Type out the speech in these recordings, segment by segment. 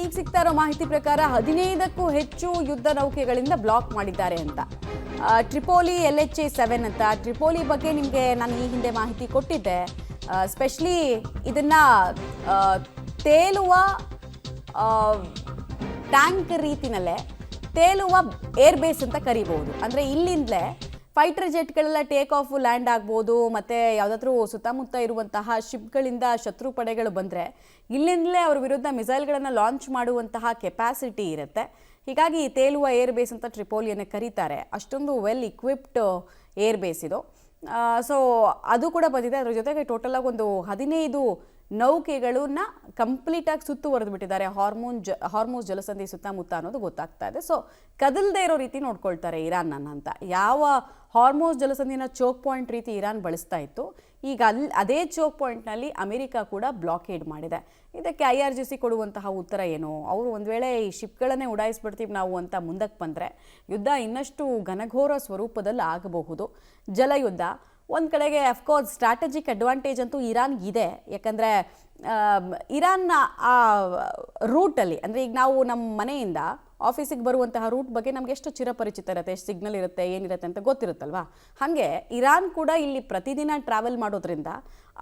ಈಗ ಸಿಗ್ತಾ ಇರೋ ಮಾಹಿತಿ ಪ್ರಕಾರ 15ಕ್ಕೂ ಹೆಚ್ಚು ಯುದ್ಧ ನೌಕೆಗಳಿಂದ ಬ್ಲಾಕ್ ಮಾಡಿದ್ದಾರೆ ಅಂತ. ಟ್ರಿಪೋಲಿ LHA-7 ಅಂತ. ಟ್ರಿಪೋಲಿ ಬಗ್ಗೆ ನಿಮಗೆ ನಾನು ಈ ಹಿಂದೆ ಮಾಹಿತಿ ಕೊಟ್ಟಿದ್ದೆ. ಸ್ಪೆಷಲಿ ಇದನ್ನ ತೇಲುವ ಟ್ಯಾಂಕ್ ರೀತಿನಲ್ಲೇ ತೇಲುವ ಏರ್ಬೇಸ್ ಅಂತ ಕರಿಬಹುದು. ಅಂದರೆ ಇಲ್ಲಿಂದಲೇ ಫೈಟರ್ ಜೆಟ್ಗಳೆಲ್ಲ ಟೇಕ್ ಆಫ್ ಲ್ಯಾಂಡ್ ಆಗ್ಬೋದು, ಮತ್ತು ಯಾವುದಾದ್ರೂ ಸುತ್ತಮುತ್ತ ಇರುವಂತಹ ಶಿಪ್ಗಳಿಂದ ಶತ್ರು ಪಡೆಗಳು ಬಂದರೆ ಇಲ್ಲಿಂದಲೇ ಅವ್ರ ವಿರುದ್ಧ ಮಿಸೈಲ್ಗಳನ್ನು ಲಾಂಚ್ ಮಾಡುವಂತಹ ಕೆಪಾಸಿಟಿ ಇರುತ್ತೆ. ಹೀಗಾಗಿ ತೇಲುವ ಏರ್ ಬೇಸ್ ಅಂತ ಟ್ರಿಪೋಲಿಯನ್ನು ಕರೀತಾರೆ. ಅಷ್ಟೊಂದು ವೆಲ್ ಇಕ್ವಿಪ್ಡ್ ಏರ್ ಬೇಸ್ ಇದು. ಸೊ ಅದು ಕೂಡ ಬಂದಿದೆ. ಅದ್ರ ಜೊತೆಗೆ ಟೋಟಲಾಗಿ ಒಂದು 15 ನೌಕೆಗಳನ್ನ ಕಂಪ್ಲೀಟಾಗಿ ಸುತ್ತುವರೆದು ಬಿಟ್ಟಿದ್ದಾರೆ ಹಾರ್ಮೋಸ್ ಜಲಸಂಧಿ ಸುತ್ತಮುತ್ತ ಅನ್ನೋದು ಗೊತ್ತಾಗ್ತಾ ಇದೆ. ಸೊ ಕದಲ್ದೇ ಇರೋ ರೀತಿ ನೋಡ್ಕೊಳ್ತಾರೆ ಇರಾನ್ ಅಂತ. ಯಾವ ಹಾರ್ಮೋಸ್ ಜಲಸಂಧಿನ ಚೋಕ್ ಪಾಯಿಂಟ್ ರೀತಿ ಇರಾನ್ ಬಳಸ್ತಾ ಇತ್ತು, ಈಗ ಅದೇ ಚೋಕ್ ಪಾಯಿಂಟ್ನಲ್ಲಿ ಅಮೆರಿಕ ಕೂಡ ಬ್ಲಾಕೇಡ್ ಮಾಡಿದೆ. ಇದಕ್ಕೆ IRGC ಕೊಡುವಂತಹ ಉತ್ತರ ಏನು? ಅವರು ಒಂದು ವೇಳೆ ಈ ಶಿಪ್ಗಳನ್ನೇ ಉಡಾಯಿಸ್ಬಿಡ್ತೀವಿ ನಾವು ಅಂತ ಮುಂದಕ್ಕೆ ಬಂದರೆ ಯುದ್ಧ ಇನ್ನಷ್ಟು ಘನಘೋರ ಸ್ವರೂಪದಲ್ಲಿ ಆಗಬಹುದು. ಜಲಯುದ್ಧ ಒಂದು ಕಡೆಗೆ ಅಫ್ಕೋರ್ಸ್ ಸ್ಟ್ರಾಟಜಿಕ್ ಅಡ್ವಾಂಟೇಜ್ ಅಂತೂ ಇರಾನ್ಗೆ ಇದೆ. ಯಾಕಂದರೆ ಇರಾನ್ನ ಆ ರೂಟಲ್ಲಿ, ಅಂದರೆ ಈಗ ನಾವು ನಮ್ಮ ಮನೆಯಿಂದ ಆಫೀಸಿಗೆ ಬರುವಂತಹ ರೂಟ್ ಬಗ್ಗೆ ನಮ್ಗೆ ಎಷ್ಟು ಚಿರಪರಿಚಿತ ಇರುತ್ತೆ, ಎಷ್ಟು ಸಿಗ್ನಲ್ ಇರುತ್ತೆ, ಏನಿರುತ್ತೆ ಅಂತ ಗೊತ್ತಿರುತ್ತಲ್ವಾ. ಹಾಗೆ ಇರಾನ್ ಕೂಡ ಇಲ್ಲಿ ಪ್ರತಿದಿನ ಟ್ರಾವೆಲ್ ಮಾಡೋದ್ರಿಂದ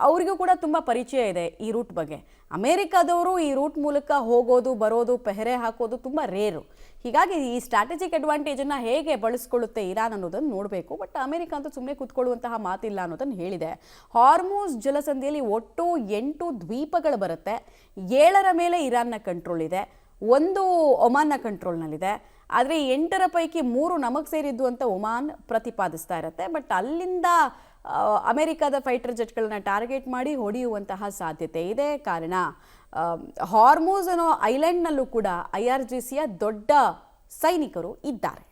ಅವರಿಗೂ ಕೂಡ ತುಂಬ ಪರಿಚಯ ಇದೆ ಈ ರೂಟ್ ಬಗ್ಗೆ. ಅಮೇರಿಕಾದವರು ಈ ರೂಟ್ ಮೂಲಕ ಹೋಗೋದು ಬರೋದು ಪೆಹರೆ ಹಾಕೋದು ತುಂಬ ರೇರು. ಹೀಗಾಗಿ ಈ ಸ್ಟ್ರಾಟಜಿಕ್ ಅಡ್ವಾಂಟೇಜನ್ನು ಹೇಗೆ ಬಳಸ್ಕೊಳ್ಳುತ್ತೆ ಇರಾನ್ ಅನ್ನೋದನ್ನು ನೋಡಬೇಕು. ಬಟ್ ಅಮೆರಿಕ ಅಂತೂ ಸುಮ್ಮನೆ ಕೂತ್ಕೊಳ್ಳುವಂತಹ ಮಾತಿಲ್ಲ ಅನ್ನೋದನ್ನು ಹೇಳಿದೆ. ಹಾರ್ಮೋಸ್ ಜಲಸಂಧಿಯಲ್ಲಿ ಒಟ್ಟು 8 ದ್ವೀಪಗಳು ಬರುತ್ತೆ. 7ರ ಮೇಲೆ ಇರಾನ್ನ ಕಂಟ್ರೋಲ್ ಇದೆ, 1 ಒಮಾನ್ನ ಕಂಟ್ರೋಲ್ನಲ್ಲಿದೆ. ಆದರೆ 8ರ ಪೈಕಿ 3 ನಮಗೆ ಸೇರಿದ್ದು ಅಂತ ಒಮಾನ್ ಪ್ರತಿಪಾದಿಸ್ತಾ ಇರುತ್ತೆ. ಬಟ್ ಅಲ್ಲಿಂದ ಅಮೆರಿಕದ ಫೈಟರ್ ಜೆಟ್ಗಳನ್ನ ಟಾರ್ಗೆಟ್ ಮಾಡಿ ಹೊಡೆಯುವಂತಹ ಸಾಧ್ಯತೆ ಇದೆ. ಕಾರಣ ಹಾರ್ಮೋಸ್ ಅನ್ನೋ ಐಲ್ಯಾಂಡ್ನಲ್ಲೂ ಕೂಡ IRGCಯ ದೊಡ್ಡ ಸೈನಿಕರು ಇದ್ದಾರೆ.